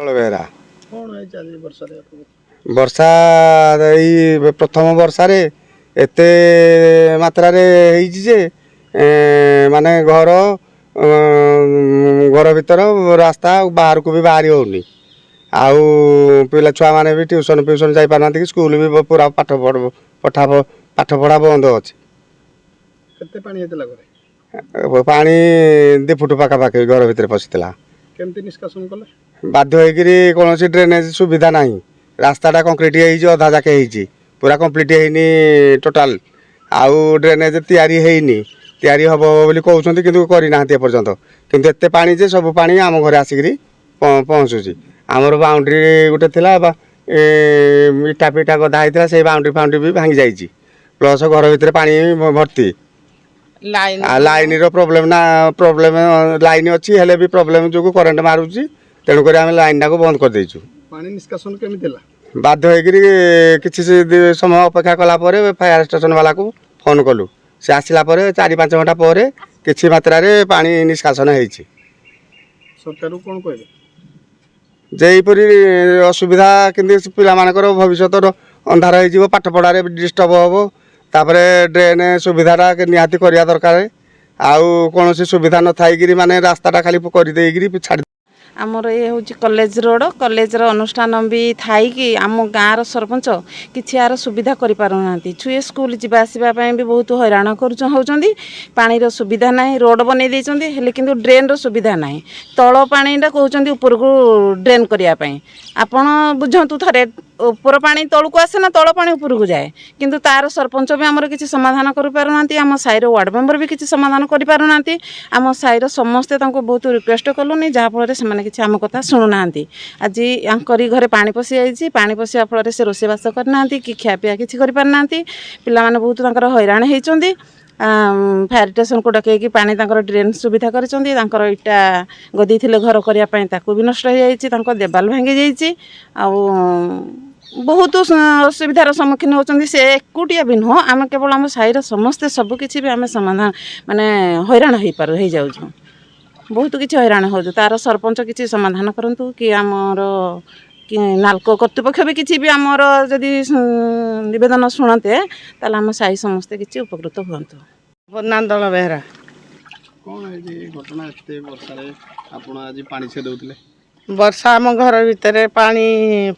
ବେହେରା कौन है चाली वर्षा रे ବର୍ଷା ଏଇ ପ୍ରଥମ ବର୍ଷାରେ ଏତେ ମାତ୍ରାରେ ହେଇଛି ଯେ ମାନେ ଘର ଭିତର ରାସ୍ତା ବାହାରକୁ ବି ବାହାରି ହେଉନି। ଆଉ ପିଲା ଛୁଆମାନେ ବି ଟ୍ୟୁସନ୍ ଫ୍ୟୁସନ୍ ଯାଇପାରୁନାହାନ୍ତି କି ସ୍କୁଲ ବି ପୁରା ପାଠ ପଢ଼ା ବନ୍ଦ ଅଛି। କେତେ ପାଣି ହେଇଥିଲା ଘରେ? ପାଣି 2 ଫୁଟ ପାଖାପାଖି ଘର ଭିତରେ ପଶିଥିଲା। କେମିତି ନିଷ୍କାସନ କଲେ? ବାଧ୍ୟ ହେଇକିରି କୌଣସି ଡ୍ରେନେଜ ସୁବିଧା ନାହିଁ। ରାସ୍ତାଟା କଂକ୍ରିଟ ହେଇଛି, ଅଧା ଯାକେ ହେଇଛି, ପୁରା କମ୍ପ୍ଲିଟ୍ ହେଇନି ଟୋଟାଲ। ଆଉ ଡ୍ରେନେଜ ତିଆରି ହେଇନି, ତିଆରି ହେବ ବୋଲି କହୁଛନ୍ତି କିନ୍ତୁ କରିନାହାନ୍ତି ଏପର୍ଯ୍ୟନ୍ତ। କିନ୍ତୁ ଏତେ ପାଣି ଯେ ସବୁ ପାଣି ଆମ ଘରେ ଆସିକିରି ପହଞ୍ଚୁଛି। ଆମର ବାଉଣ୍ଡ୍ରି ଗୋଟେ ଥିଲା, ଇଟା ପିଟା ଗଦା ହେଇଥିଲା, ସେଇ ବାଉଣ୍ଡ୍ରି ବି ଭାଙ୍ଗି ଯାଇଛି। ପ୍ଲସ୍ ଘର ଭିତରେ ପାଣି ଭର୍ତ୍ତି। ଲାଇନର ପ୍ରୋବ୍ଲେମ ଲାଇନ ଅଛି, ହେଲେ ବି ପ୍ରୋବ୍ଲେମ ଯୋଗୁଁ କରେଣ୍ଟ ମାରୁଛି। ତେଣୁକରି ଆମେ ଲାଇନଟାକୁ ବନ୍ଦ କରିଦେଇଛୁ। ପାଣି ନିଷ୍କାସନ କେମିତି ହେଲା? ବାଧ୍ୟ ହେଇକିରି କିଛି ସମୟ ଅପେକ୍ଷା କଲା ପରେ ଫାୟାର ଷ୍ଟେସନ ବାଲାକୁ ଫୋନ୍ କଲୁ। ସେ ଆସିଲା ପରେ 4-5 ଘଣ୍ଟା ପରେ କିଛି ମାତ୍ରାରେ ପାଣି ନିଷ୍କାସନ ହେଇଛି। ସରକାରକୁ କ'ଣ କହିବେ? ଯେ ଏହିପରି ଅସୁବିଧା କିନ୍ତୁ ପିଲାମାନଙ୍କର ଭବିଷ୍ୟତ ଅନ୍ଧାର ହେଇଯିବ, ପାଠ ପଢ଼ାରେ ଡିଷ୍ଟର୍ବ ହେବ। ତାପରେ ଡ୍ରେନ୍ ସୁବିଧାଟା ନିହାତି କରିବା ଦରକାର। ଆଉ କୌଣସି ସୁବିଧା ନଥାଇକିରି ମାନେ ରାସ୍ତାଟା ଖାଲି କରିଦେଇକିରି ଛାଡ଼ି आमर ये हूँ कॉलेज रोड कॉलेज अनुष्ठान भी थी आम गाँव सरपंच किसी यार सुविधा करना छुए स्कूल जावा आसवाई भी बहुत हैरान होती। पानी सुविधा ना रोड बन देते कि ड्रेन रुविधा ना तल पाटा कहते ऊपर को ड्रेन करने आपण बुझंतु थे ऊपर पानी तल को आसे ना तल पानी ऊपर को जाए किंतु तार सरपंच भी आमर किसी समाधान कर आम साईर वार्ड मेंबर भी किसी समाधान कर आम साईर समस्ते बहुत रिक्वेस्ट कलुनी जहाँफल से किसी आम कथा शुणुना आज यांकरी घरे पानी पशि जाइए पानी पशिया फल से रोषेबास करना कि खियापिया किसी करना पिला बहुत हैरान होती। फायर स्टेशन को डकैकी पानी ड्रेन सुविधा कर इटा गदी थे घर करने भी नष्ट हो जाए देवाल भांगी जाइए बहुत असुविधार सम्मुखीन होती। से एकुटिया भी नुह आम केवल आम साईर समस्ते सबकि भी आम समाधान माने हैरान हो जाऊँ बहुत किसी हैरान हो तार सरपंच किसी समाधान करूँ कि आमर कि नाल्को कर्तृपक्ष भी किसी भी आमर जदि नवेदन शुणते ताल आम साई समस्ते किसी उपकृत हुंतु। नांदल बेहरा कौन है जी घटना एते वर्षा रे आपण आज पानी से दउतले? वर्षा आम घर भितर पानी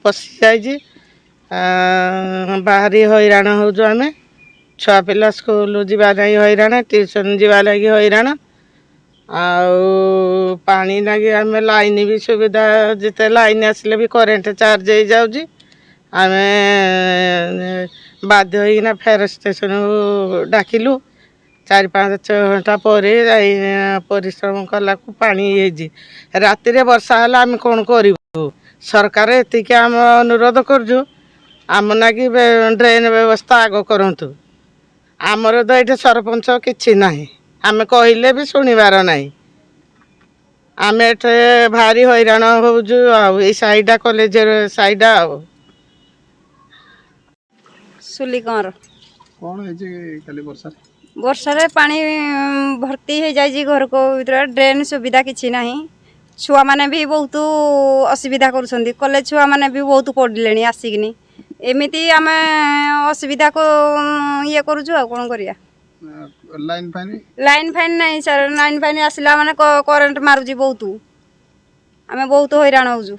पशि जाइए बाहरी हैरान हो आम छुआ पिला स्कूल जावा हैरान ट्यूशन जावा लगी हैरान पानी लगे आम लाइन भी सुविधा जिते लाइन आसले भी करेंट चार्ज हो जाऊँगी आम बाध्य होना फायर स्टेशन डाकिलु 4-5 घंटा पर परिश्रम कला पानी राति वर्षा है आम कौन करूँ सरकार एतिक आम अनुरोध करूँ आम नाकि ड्रेन व्यवस्था आग करूँ आमर तो ये सरपंच किसी ना आम कहले भी शुणवार ना आम एठे भारी हैरान हो साइडा कॉलेज साइडा सुली कौर कौन है जी खाली वर्षा वर्षा रे पानी भर्ती हो जाए घर को भीतर ड्रेन सुविधा किसी ना छुआ मैंने भी बहुत असुविधा कर कॉलेज छुआ मैंने भी बहुत पढ़ले आसिकनी एमती आम असुविधा को ये करुचु कौन करिया लाइन फाइन नहीं सर लाइन फाइन आसला माने करेंट मारुची बहुत आम बहुत हैरान होजु।